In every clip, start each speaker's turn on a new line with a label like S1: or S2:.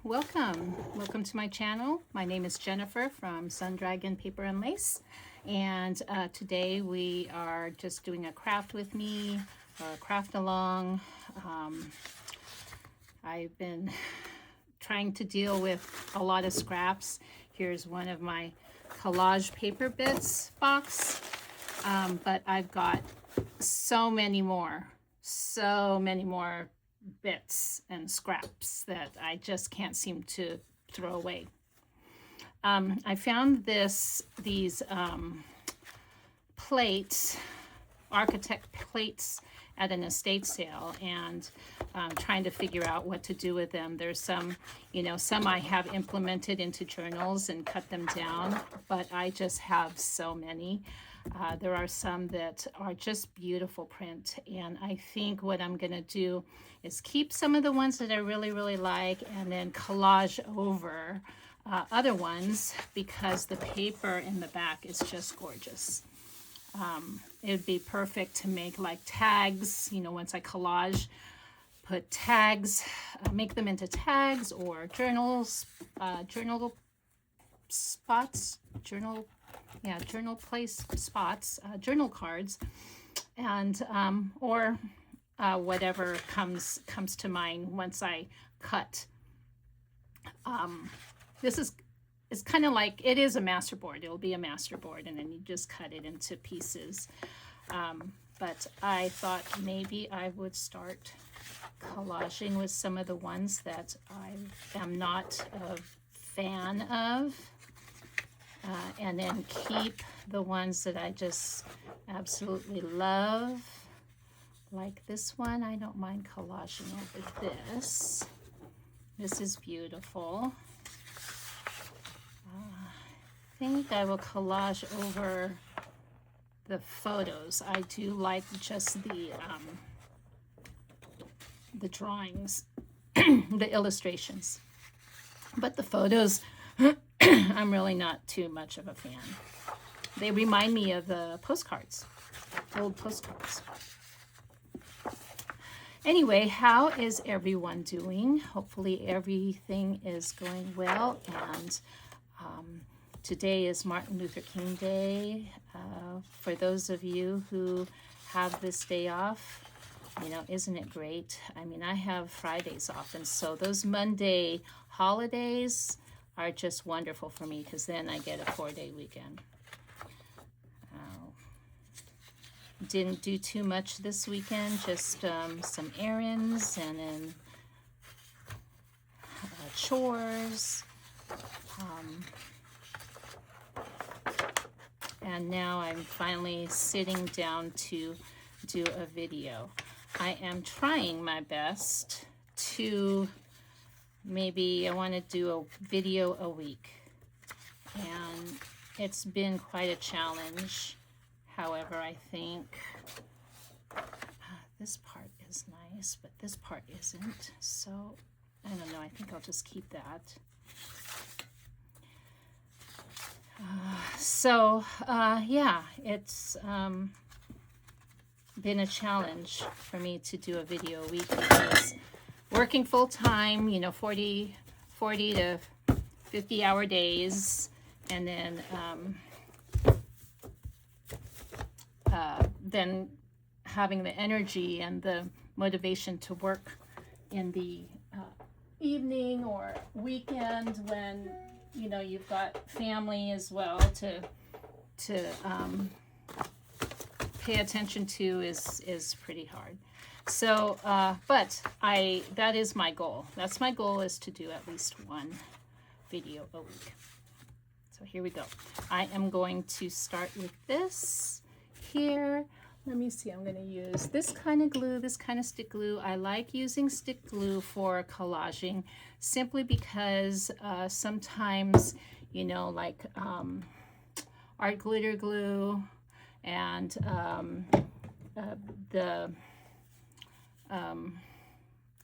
S1: Welcome to my channel. My name is Jennifer from Sun Dragon Paper and Lace, and today we are just doing a craft with me, or a craft along. I've been trying to deal with a lot of scraps. Here's one of my collage paper bits box, but I've got so many more bits and scraps that I just can't seem to throw away. I found these plates, architect plates, at an estate sale, and trying to figure out what to do with them. There's some I have implemented into journals and cut them down, but I just have so many. There are some that are just beautiful print, and I think what I'm gonna do is keep some of the ones that I really like and then collage over other ones, because the paper in the back is just gorgeous. It would be perfect to make like tags, once I collage, put tags, make them into tags or journals, journal spots, journal place spots, journal cards, and or whatever comes to mind once I cut. This is, it's kind of like, it is a master board. It'll be a master board, and then you just cut it into pieces. But I thought maybe I would start collaging with some of the ones that I am not a fan of. And then keep the ones that I just absolutely love. Like this one, I don't mind collaging over this. This is beautiful. I think I will collage over the photos. I do like just the drawings, the illustrations. But the photos, I'm really not too much of a fan. They remind me of the postcards, old postcards. Anyway, how is everyone doing? Hopefully everything is going well. And today is Martin Luther King Day. For those of you who have this day off, isn't it great? I mean, I have Fridays off, and so those Monday holidays are just wonderful for me, because then I get a 4-day weekend. Didn't do too much this weekend, just some errands and then chores. And now I'm finally sitting down to do a video. I am trying my best to, maybe I want to do a video a week, and it's been quite a challenge. However, I think this part is nice, but this part isn't, so I don't know, I think I'll just keep that. Yeah, it's been a challenge for me to do a video a week, because working full-time, 40 to 50-hour days, and then having the energy and the motivation to work in the evening or weekend, when you've got family as well to pay attention to, is pretty hard. So, but that is my goal. That's my goal, is to do at least one video a week. So here we go. I am going to start with this here. Let me see, I'm going to use this kind of glue, this kind of stick glue. I like using stick glue for collaging, simply because sometimes, like art glitter glue and the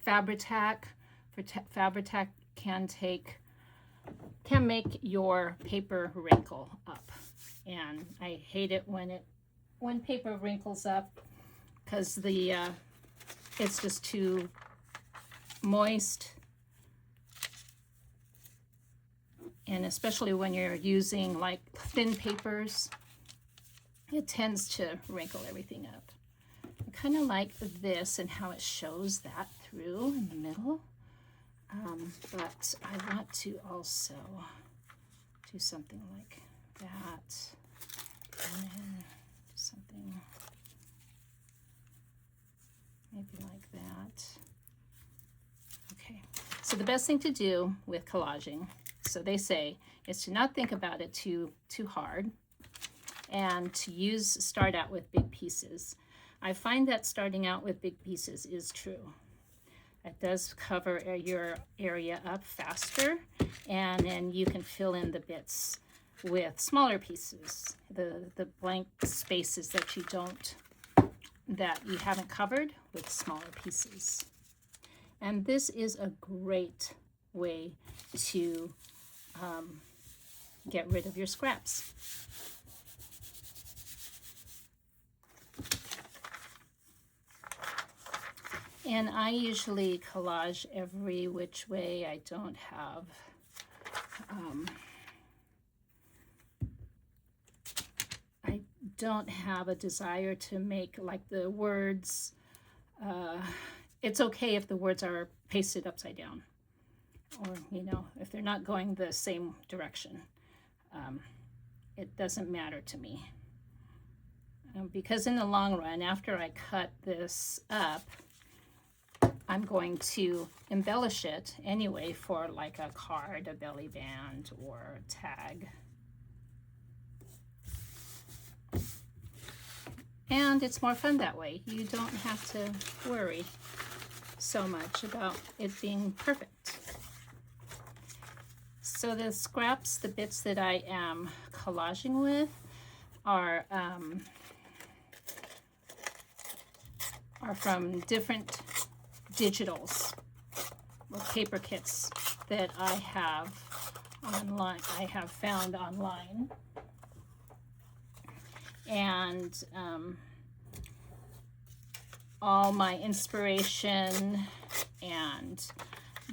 S1: Fabri-Tac, Fabri-Tac can make your paper wrinkle up, and I hate it when paper wrinkles up, because it's just too moist And especially when you're using like thin papers, it tends to wrinkle everything up. I kind of like this and how it shows that through in the middle. But I want to also do something like that. And then something maybe like that. Okay, so the best thing to do with collaging, so they say, is to not think about it too hard and to start out with big pieces. I find that starting out with big pieces is true. It does cover your area up faster, and then you can fill in the bits with smaller pieces, the blank spaces that you haven't covered with smaller pieces. And this is a great way to get rid of your scraps. And I usually collage every which way. I don't have a desire to make like the words. It's okay if the words are pasted upside down, or if they're not going the same direction. It doesn't matter to me, because in the long run, after I cut this up, I'm going to embellish it anyway for like a card, a belly band, or a tag. And it's more fun that way. You don't have to worry so much about it being perfect. So the scraps, the bits that I am collaging with are from different digitals or paper kits that I have online. I have found online. And all my inspiration and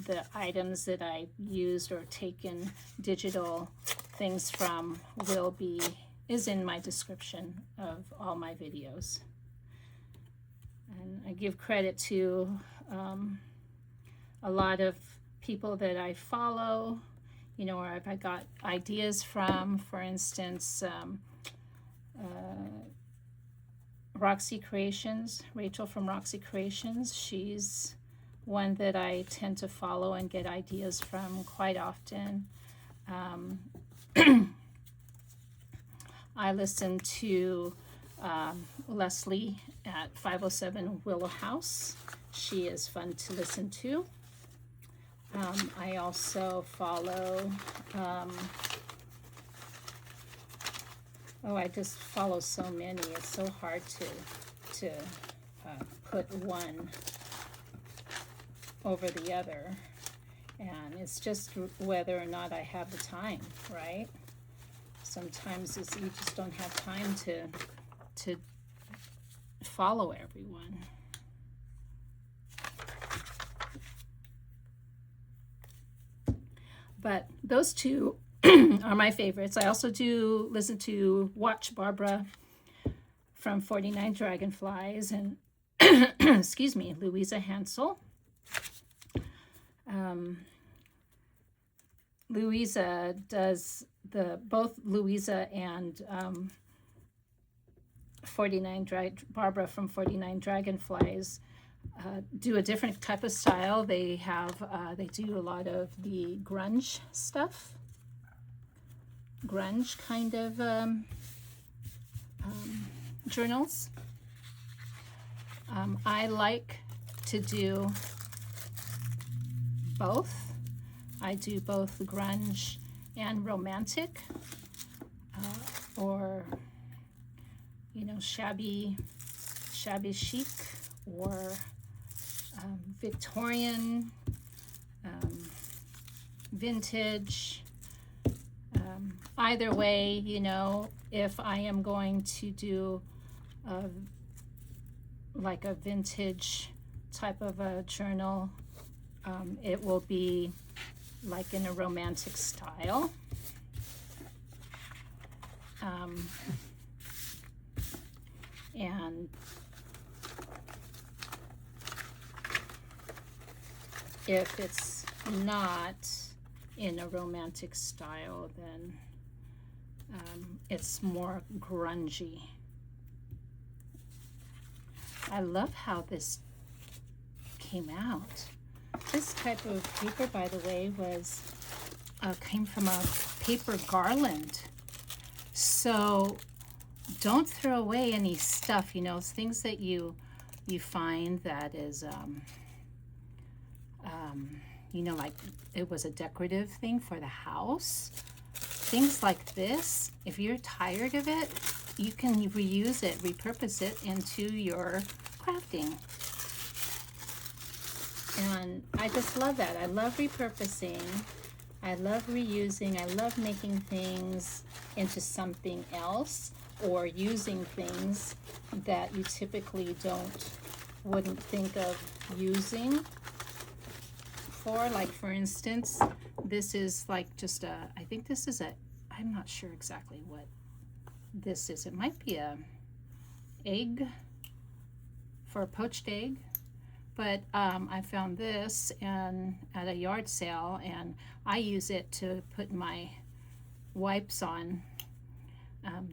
S1: the items that I used or taken digital things from is in my description of all my videos. And I give credit to a lot of people that I follow, or I got ideas from. For instance, Roxy Creations, Rachel from Roxy Creations. She's one that I tend to follow and get ideas from quite often. I listen to Leslie at 507 Willow House. She is fun to listen to. I also follow I just follow so many. It's so hard to put one over the other, and it's just whether or not I have the time, right? Sometimes you just don't have time to follow everyone. But those two are my favorites. I also do listen to Watch Barbara from 49 Dragonflies and excuse me, Louisa Hansel. Louisa does both Louisa and Barbara from 49 Dragonflies do a different type of style. They do a lot of the grunge stuff. Grunge kind of journals. I like to do both. I do both grunge and romantic, or shabby chic, or Victorian, vintage. Either way, if I am going to do like a vintage type of a journal, it will be like in a romantic style. And if it's not in a romantic style, then it's more grungy. I love how this came out. This type of paper, by the way, was came from a paper garland. So don't throw away any stuff, you know, things that you find that is, you know, like it was a decorative thing for the house. Things like this, if you're tired of it, you can reuse it, repurpose it into your crafting. And I just love that. I love repurposing. I love reusing. I love making things into something else, or using things that you typically wouldn't think of using for. Like, for instance, this is like just I think this is I'm not sure exactly what this is. It might be a egg, for a poached egg. But I found this at a yard sale, and I use it to put my wipes on,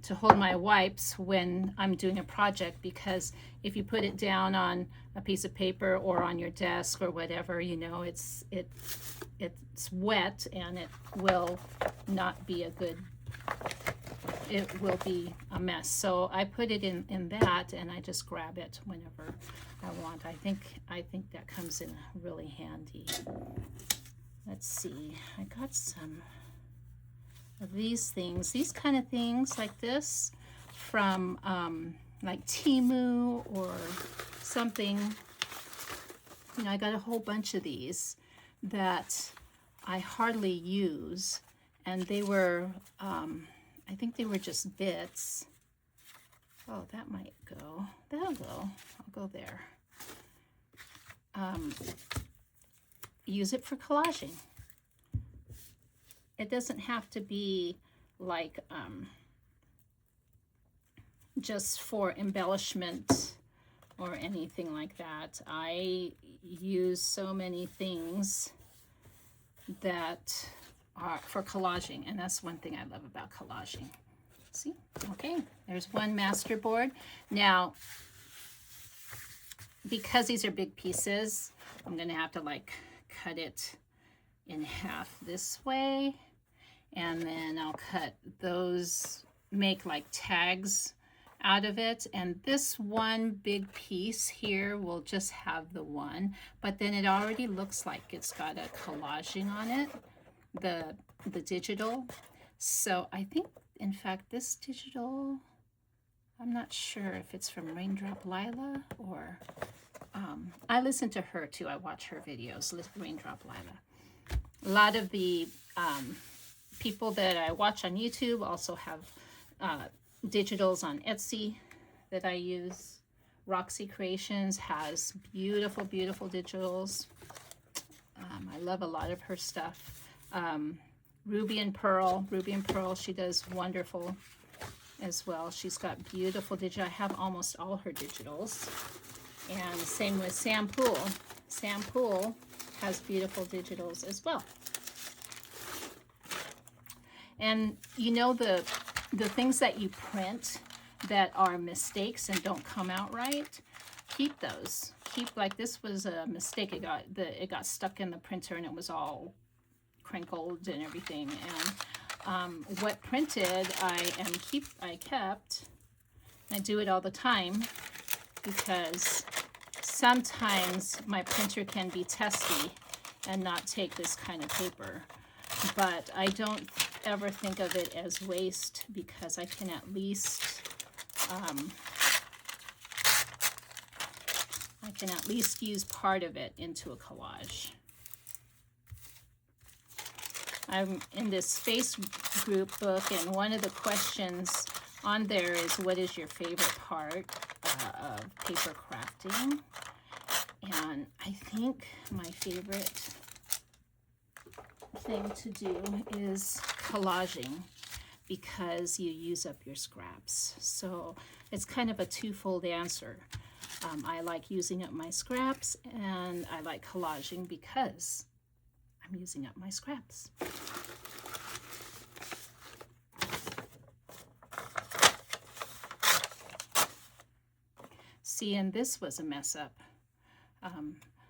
S1: to hold my wipes when I'm doing a project, because if you put it down on a piece of paper or on your desk or whatever, you know, it's wet, and it will not be it will be a mess. So I put it in that, and I just grab it whenever I want. I think that comes in really handy. Let's see, I got some of these things, these kind of things like this from like Temu or something. You know, I got a whole bunch of these that I hardly use, and they were I think they were just bits. Oh, that might go. That'll go. I'll go there. Use it for collaging. It doesn't have to be like just for embellishment or anything like that. I use so many things that are for collaging, and that's one thing I love about collaging. See? Okay, there's one master board. Now, because these are big pieces, I'm gonna have to like cut it in half this way, and then I'll cut those, make like tags out of it, and this one big piece here will just have the one, but then it already looks like it's got a collaging on it, the digital. So I think, in fact, this digital, I'm not sure if it's from Raindrop Lila or I listen to her too. I watch her videos, Raindrop Lila. A lot of the people that I watch on YouTube also have digitals on Etsy that I use. Roxy Creations has beautiful, beautiful digitals. I love a lot of her stuff. Ruby and Pearl, she does wonderful as well. She's got beautiful digital. I have almost all her digitals. And same with Sam Poole. Sam Poole has beautiful digitals as well. And you know, the things that you print that are mistakes and don't come out right, keep those. Keep, like this was a mistake. It got stuck in the printer, and it was all crinkled and everything. And what printed I kept. I do it all the time because sometimes my printer can be testy and not take this kind of paper, but I don't ever think of it as waste, because I can at least use part of it into a collage. I'm in this Facebook book, and one of the questions on there is, what is your favorite part of paper crafting? And I think my favorite thing to do is collaging, because you use up your scraps. So it's kind of a twofold answer. I like using up my scraps, and I like collaging because I'm using up my scraps. See, and this was a mess up.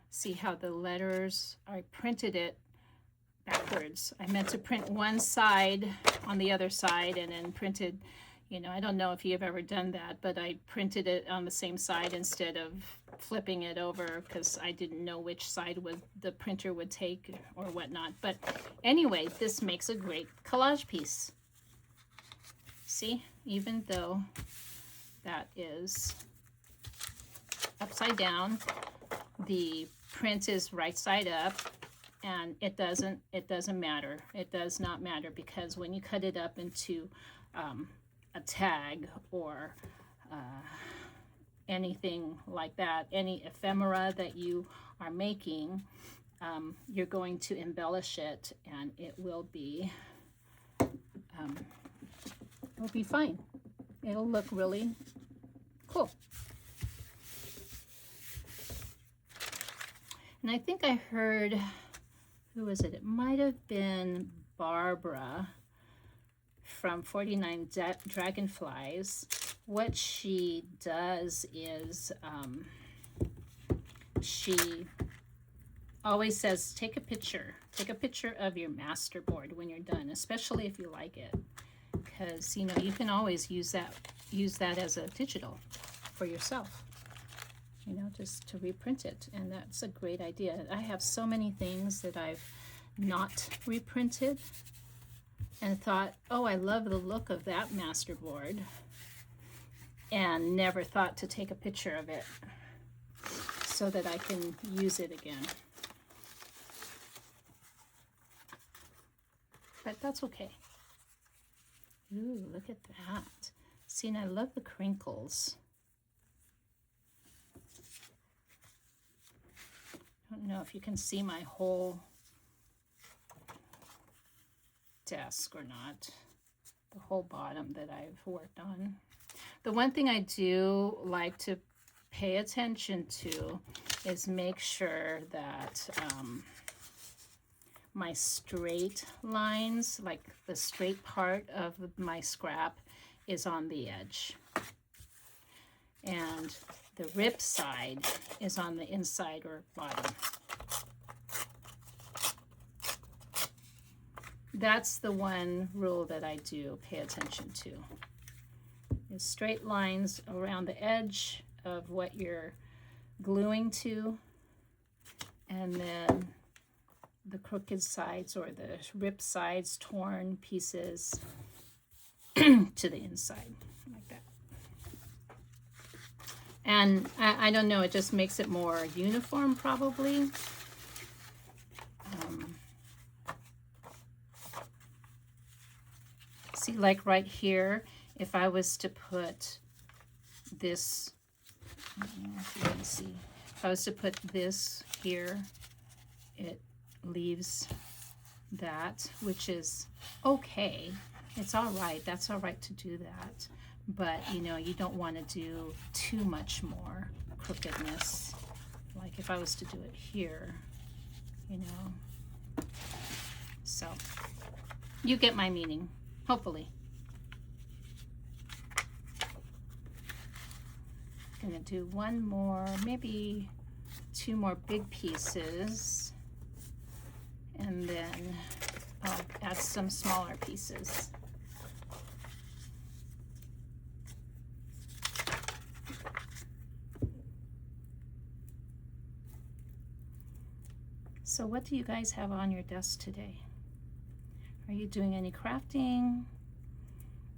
S1: See how the letters, I printed it backwards. I meant to print one side on the other side and then printed, you know, I don't know if you've ever done that, but I printed it on the same side instead of flipping it over because I didn't know which side the printer would take or whatnot. But anyway, this makes a great collage piece. See, even though that is upside down, the print is right side up, and it doesn't matter. It does not matter, because when you cut it up into a tag or anything like that, any ephemera that you are making, you're going to embellish it, and it will be fine. It'll look really cool. And I think I heard, who was it? It might have been Barbara from 49 Dragonflies. What she does is she always says, take a picture of your masterboard when you're done, especially if you like it, because you know you can always use that as a digital for yourself, you know, just to reprint it. And that's a great idea. I have so many things that I've not reprinted and thought, oh, I love the look of that masterboard, and never thought to take a picture of it so that I can use it again. But that's okay. Ooh, look at that. See, and I love the crinkles. I don't know if you can see my whole desk or not, the whole bottom that I've worked on. The one thing I do like to pay attention to is make sure that my straight lines, like the straight part of my scrap, is on the edge, and the rip side is on the inside or bottom. That's the one rule that I do pay attention to, is straight lines around the edge of what you're gluing to, and then the crooked sides or the rip sides, torn pieces to the inside, like that. And I don't know, it just makes it more uniform probably. See, like right here, if I was to put this, I don't know if you can see, if I was to put this here, it leaves that, which is okay. It's all right. That's all right to do that. But, you know, you don't want to do too much more crookedness. Like if I was to do it here, you know. So, you get my meaning, hopefully. I'm going to do one more, maybe two more big pieces. And then I'll add some smaller pieces. So what do you guys have on your desk today? Are you doing any crafting?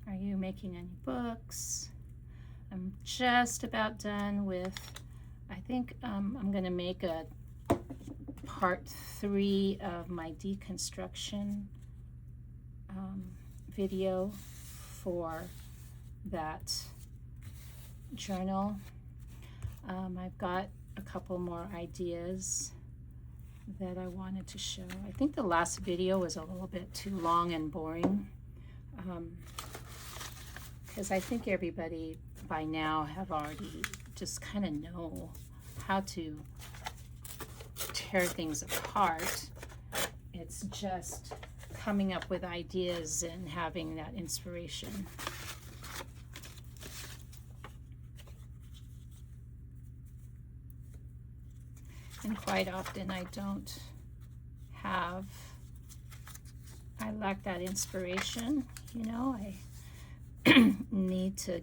S1: Are you making any books? I'm just about done with, I think I'm going to make a part 3 of my deconstruction video for that journal. I've got a couple more ideas that I wanted to show. I think the last video was a little bit too long and boring. because I think everybody by now have already just kind of know how to tear things apart. It's just coming up with ideas and having that inspiration. And quite often I lack that inspiration, you know. I need to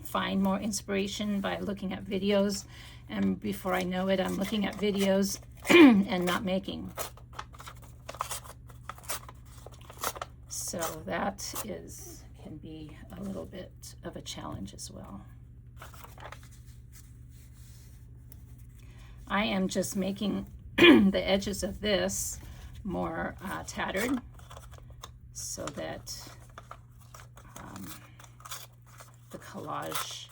S1: find more inspiration by looking at videos, and before I know it, I'm looking at videos and not making. So that can be a little bit of a challenge as well. I am just making the edges of this more tattered so that the collage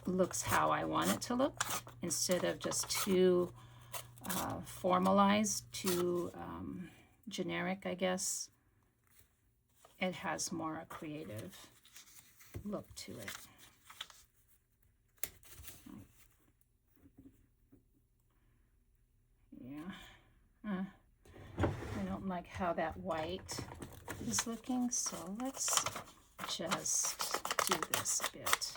S1: looks how I want it to look, instead of just too formalized, too generic, I guess. It has more a creative look to it. Yeah, I don't like how that white is looking, so let's just do this a bit.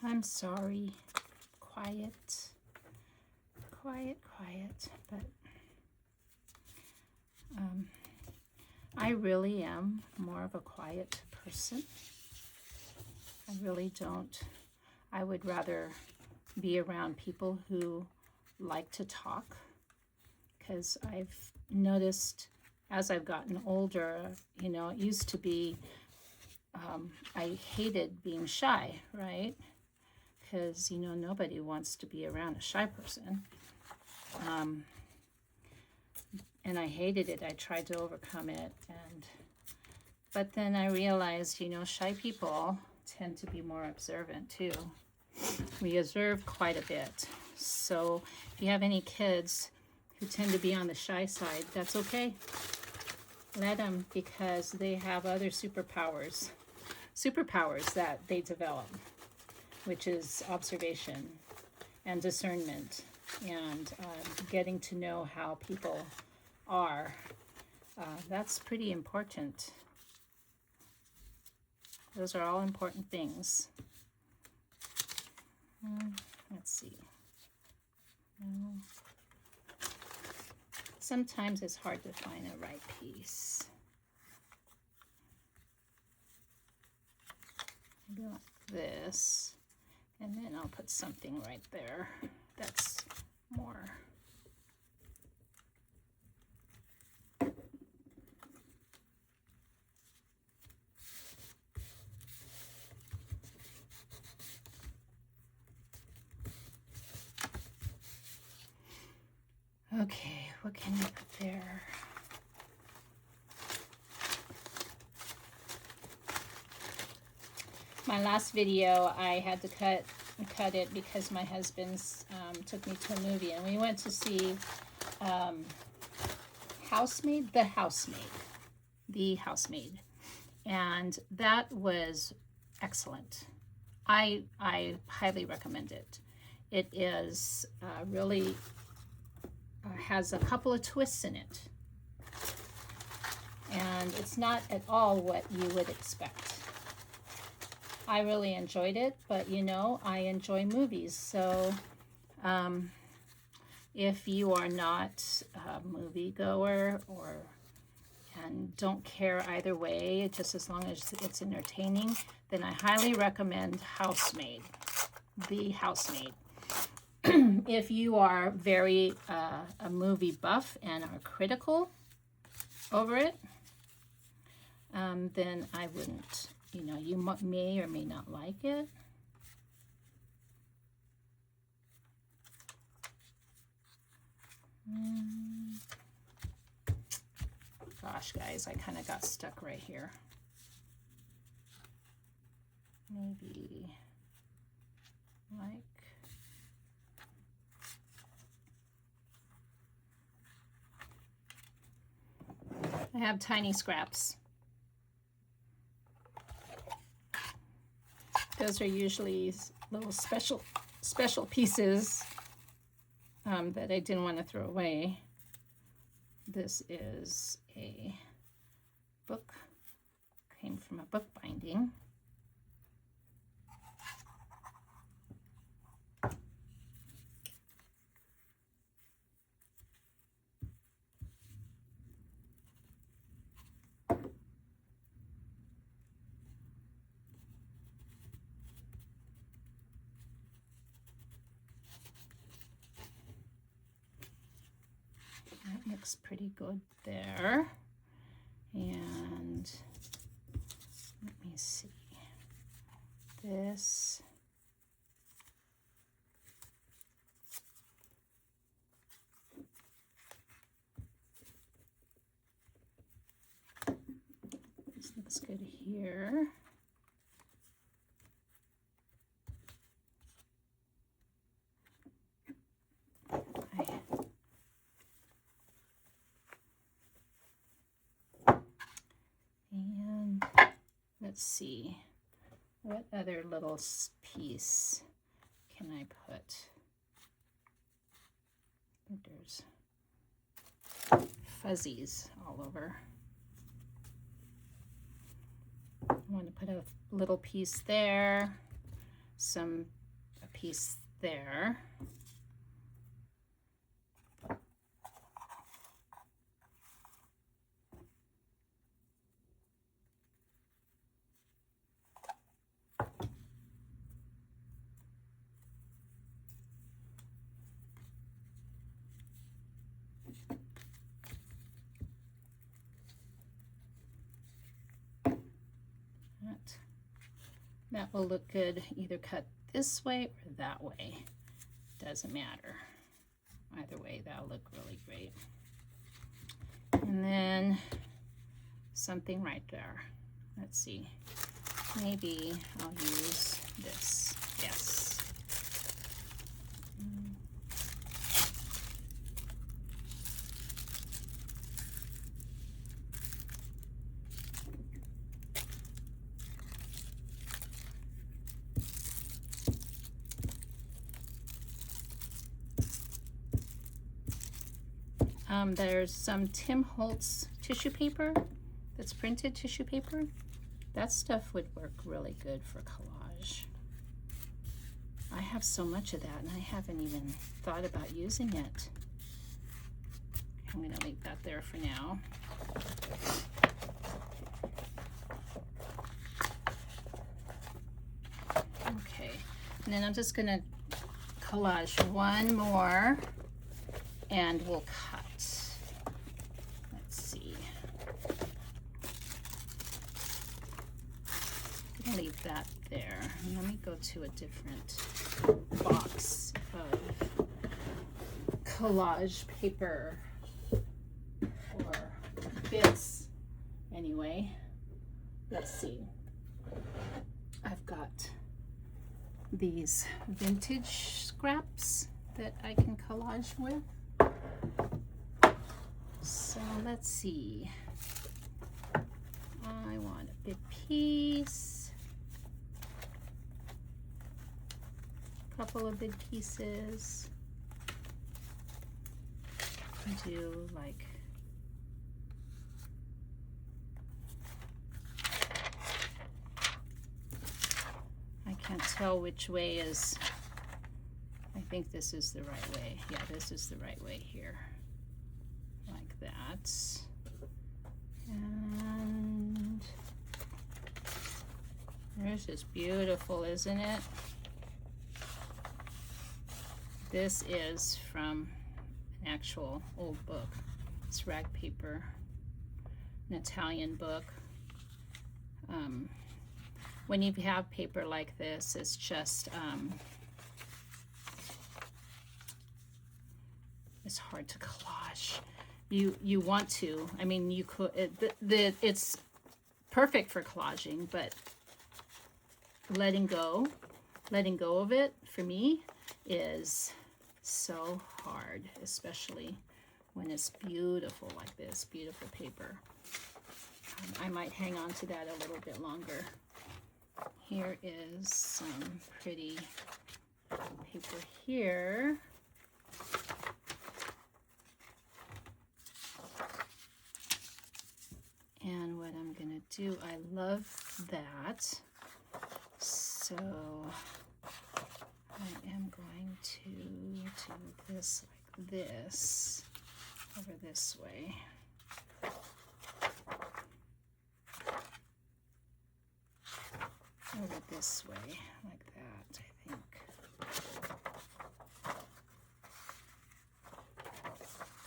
S1: I'm sorry. Quiet, but I really am more of a quiet person. I really don't. I would rather be around people who like to talk, because I've noticed as I've gotten older, you know, it used to be I hated being shy, right? Because, you know, nobody wants to be around a shy person. And I hated it. I tried to overcome it. But then I realized, you know, shy people tend to be more observant too. We observe quite a bit. So if you have any kids who tend to be on the shy side, that's okay. Let them, because they have other superpowers that they develop, which is observation and discernment and getting to know how people are. That's pretty important. Those are all important things. Let's see. No. Sometimes it's hard to find the right piece. Maybe like this. And then I'll put something right there that's more. Okay, what can I put there? My last video, I had to cut it because my husband took me to a movie, and we went to see The Housemaid, and that was excellent. I highly recommend it. It is really has a couple of twists in it, and it's not at all what you would expect. I really enjoyed it, but you know, I enjoy movies, so if you are not a moviegoer and don't care either way, just as long as it's entertaining, then I highly recommend The Housemaid. If you are very a movie buff and are critical over it, then I wouldn't. You know, you may or may not like it. Gosh, guys, I kind of got stuck right here. Maybe like I have tiny scraps. Those are usually little special pieces that I didn't want to throw away. This is a book, came from a book binding. That looks pretty good there. And let me see. This. This looks good here. And let's see, what other little piece can I put? There's fuzzies all over. I want to put a little piece there, a piece there. That will look good, either cut this way or that way. Doesn't matter. Either way, that'll look really great. And then something right there. Let's see. Maybe I'll use this. Yes. There's some Tim Holtz tissue paper that's printed tissue paper. That stuff would work really good for collage. I have so much of that and I haven't even thought about using it. I'm going to leave that there for now. Okay, and then I'm just going to collage one more and we'll cut. Let's see. I'll leave that there. And let me go to a different box of collage paper or bits. Anyway, let's see. I've got these vintage scraps that I can collage with. So let's see. I want a big piece, a couple of big pieces. Do like I can't tell which way is. I think this is the right way. Yeah, this is the right way here. Like that. And there's this beautiful, isn't it? This is from an actual old book. It's rag paper, an Italian book. When you have paper like this, it's just it's hard to collage you want to. I mean, you could, it's perfect for collaging, but letting go of it for me is so hard, especially when it's beautiful like this, beautiful paper. I might hang on to that a little bit longer. Here is some pretty paper here. And what I'm gonna do, I love that. So I am going to do this like this, over this way. Over this way, like that, I think.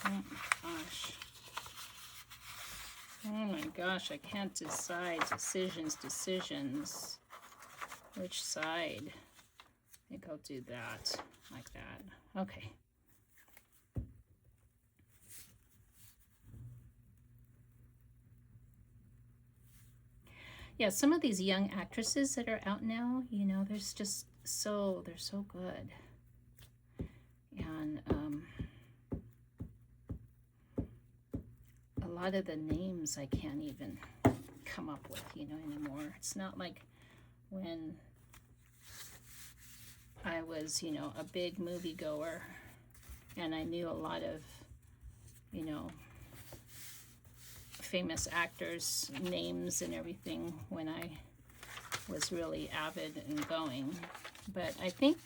S1: Oh my gosh. Oh my gosh, I can't decide. Decisions. Which side? I think I'll do that, like that. Okay. Yeah, some of these young actresses that are out now, you know, there's just they're so good. And a lot of the names I can't even come up with, you know, anymore. It's not like when I was, you know, a big moviegoer and I knew a lot of, you know, famous actors' names and everything when I was really avid and going. But I think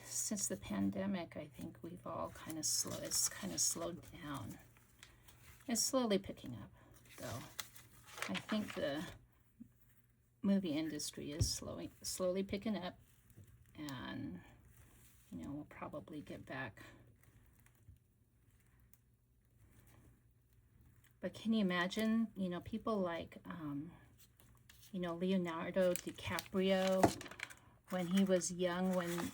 S1: since the pandemic, I think we've all it's kind of slowed down. It's slowly picking up, though. I think the movie industry is slowly picking up, and you know, we'll probably get back. But can you imagine, you know, people like, you know, Leonardo DiCaprio, when he was young, when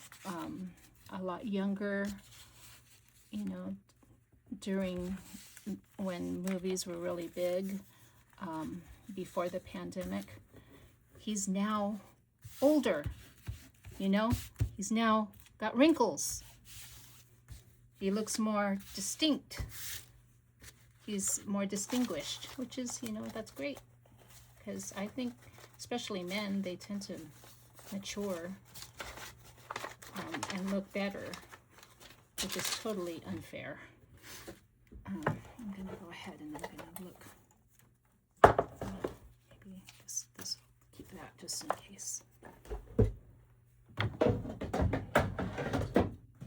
S1: a lot younger, you know, during when movies were really big, before the pandemic. He's now older, you know, he's now got wrinkles. He looks more distinct. He's more distinguished, which is, you know, that's great. Because I think, especially men, they tend to mature and look better, which is totally unfair. I'm going to go ahead and I'm going to look. Maybe this keep that just in case.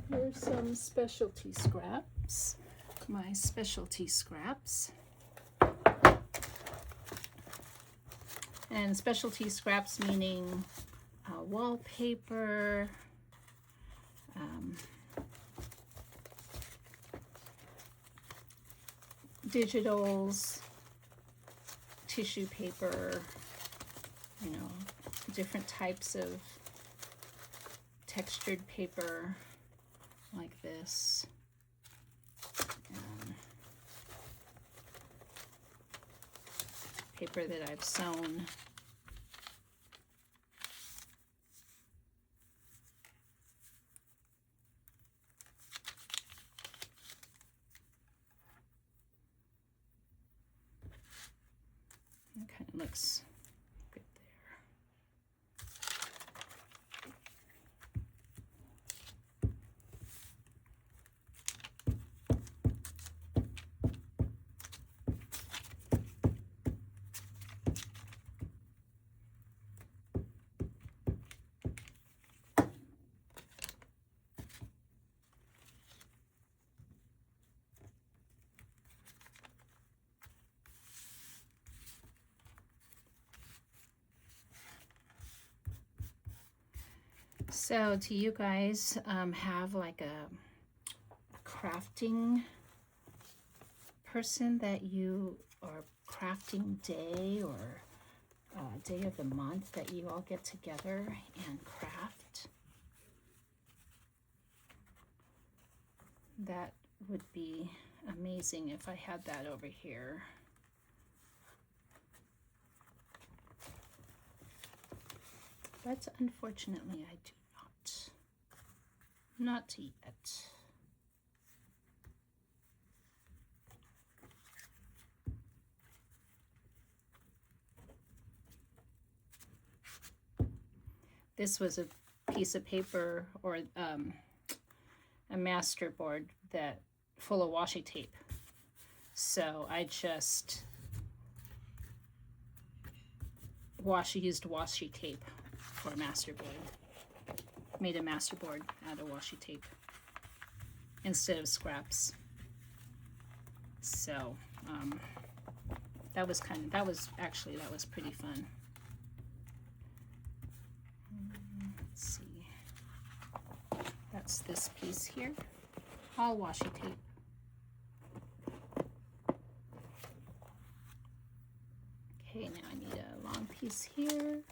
S1: Here's some specialty scraps. My specialty scraps. And specialty scraps meaning wallpaper, digitals, tissue paper, you know, different types of textured paper like this. Paper that I've sewn. It kind of looks good there. So do you guys have like a crafting person that you, or crafting day or day of the month that you all get together and craft? That would be amazing if I had that over here. But unfortunately I do not. Not yet. This was a piece of paper or a master board that full of washi tape. So I just used washi tape for a master board. Made a master board out of washi tape instead of scraps. So that was pretty fun. Let's see. That's this piece here, all washi tape. Okay, now I need a long piece here.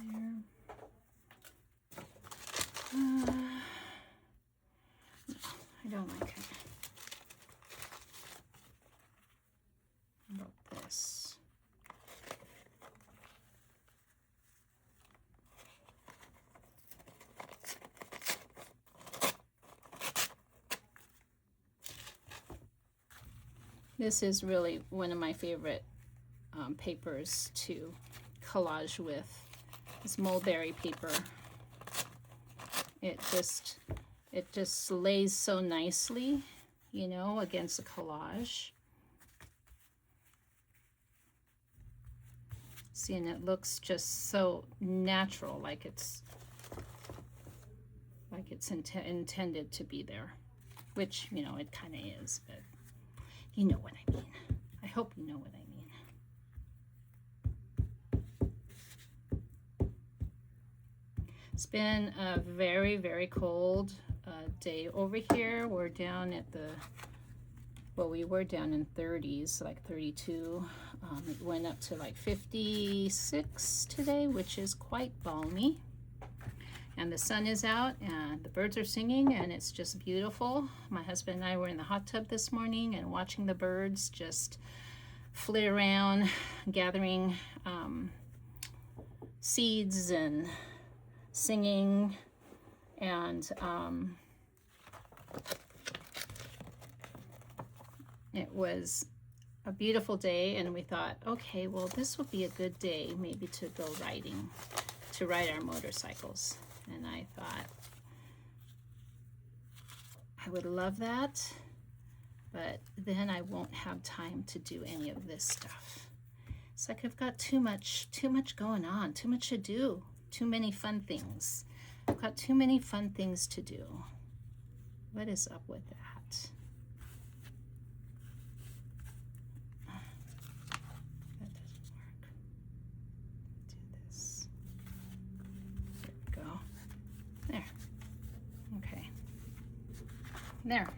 S1: There. No, I don't like it. How about this? This is really one of my favorite papers to collage with. This mulberry paper. It just lays so nicely, you know, against the collage. See, and it looks just so natural, like it's intended to be there, which, you know, it kind of is, but you know what I mean. I hope you know what I mean. It's been a very, very cold day over here. We're down at we were down in 30s, like 32. It went up to like 56 today, which is quite balmy. And the sun is out and the birds are singing and it's just beautiful. My husband and I were in the hot tub this morning and watching the birds just flit around, gathering seeds and singing, and it was a beautiful day, and we thought, okay, well, this would be a good day maybe to go riding, to ride our motorcycles. And I thought I would love that, but then I won't have time to do any of this stuff. It's like I've got too much going on, too much to do. Too many fun things. I've got too many fun things to do. What is up with that? That doesn't work. Do this. There we go. There. Okay. There.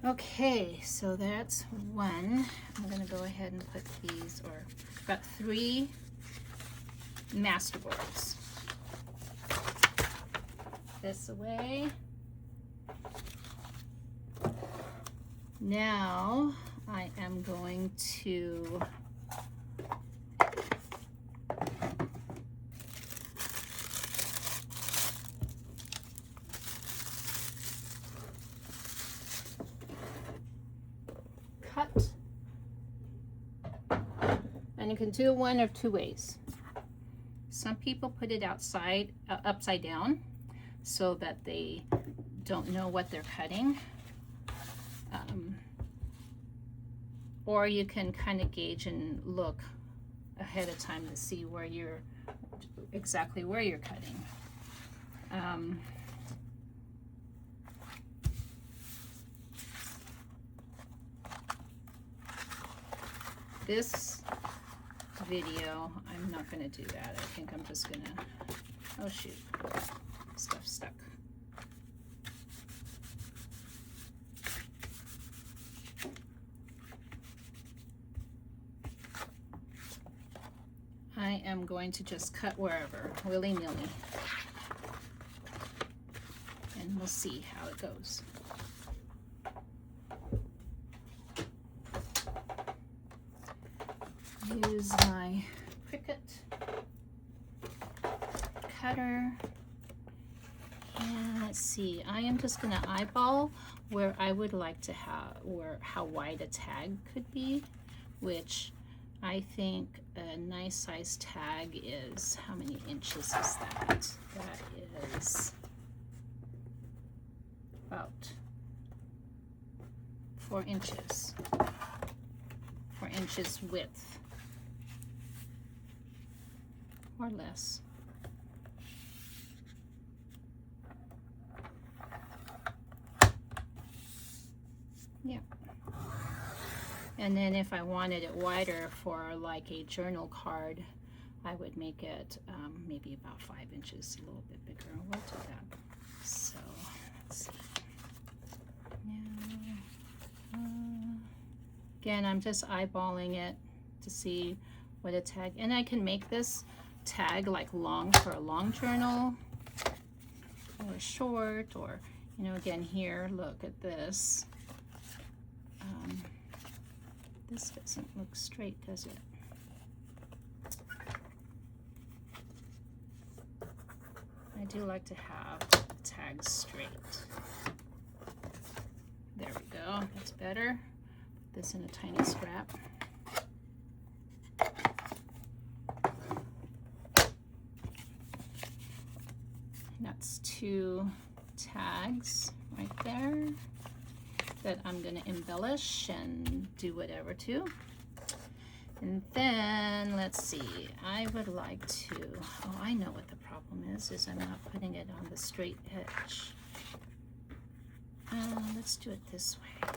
S1: Okay, so that's one. I'm going to go ahead and put these, or about 3 master boards. This away. Now I am going to And you can do it one of two ways. Some people put it outside, upside down, so that they don't know what they're cutting. Or you can kind of gauge and look ahead of time to see where you're, exactly where you're cutting. This video, I'm not going to do that. I think I'm just going to, oh shoot, stuff stuck. I am going to just cut wherever, willy-nilly, and we'll see how it goes. Use my Cricut cutter, and let's see, I am just going to eyeball where I would like to have, how wide a tag could be, which I think a nice size tag is, how many inches is that? That is about 4 inches. 4 inches width, or less. Yeah. And then if I wanted it wider for like a journal card, I would make it maybe about 5 inches, a little bit bigger. We'll do that. So let's see. Now, again, I'm just eyeballing it to see what a tag, and I can make this tag like long for a long journal or short, or, you know, again here, look at this. This doesn't look straight, does it? I do like to have the tags straight. There we go, that's better. Put this in a tiny scrap. That's 2 tags right there that I'm going to embellish and do whatever to. And then let's see, I would like to, oh, I know what the problem is I'm not putting it on the straight edge. Let's do it this way.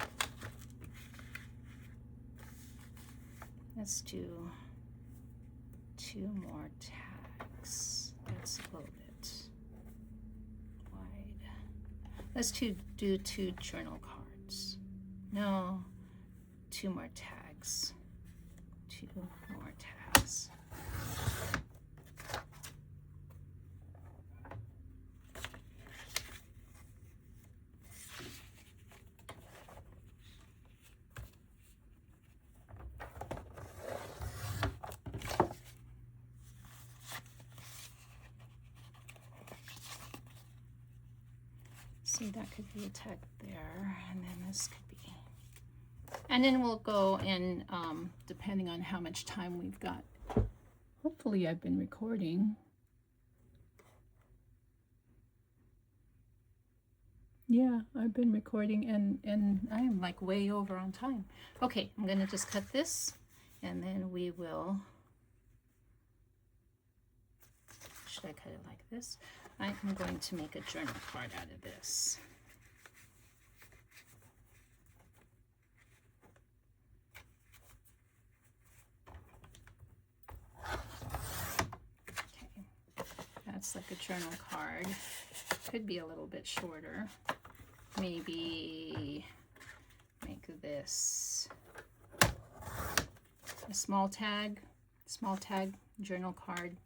S1: Let's do 2 more tags. That's a little bit wide. Let's do 2 journal cards. No, 2 more tags. 2 more tags. See, that could be a tag there, and then this could be. And then we'll go and, depending on how much time we've got. Hopefully I've been recording. Yeah, I've been recording, and I am like way over on time. Okay, I'm going to just cut this, and then we will, should I cut it like this? I'm going to make a journal card out of this. Okay, that's like a journal card. Could be a little bit shorter. Maybe make this a small tag journal card.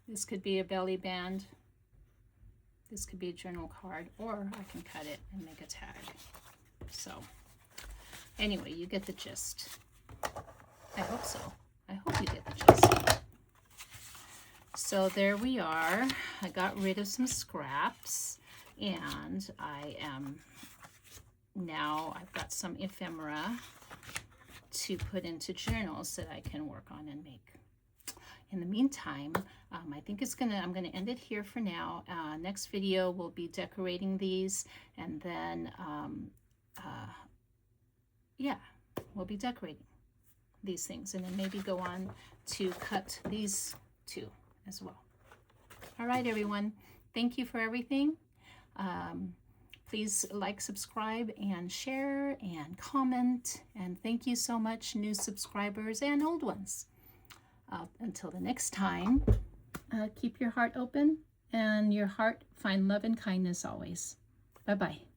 S1: This could be a belly band. This could be a journal card, or I can cut it and make a tag. So anyway, you get the gist. I hope so. I hope you get the gist. So there we are. I got rid of some scraps, and I am now, I've got some ephemera to put into journals that I can work on and make. In the meantime, I think I'm gonna end it here for now. Next video we'll be decorating these, and then yeah, we'll be decorating these things, and then maybe go on to cut these two as well. All right, everyone, thank you for everything. Please like, subscribe, and share, and comment. And thank you so much, new subscribers and old ones. Until the next time, keep your heart open and your heart find love and kindness always. Bye-bye.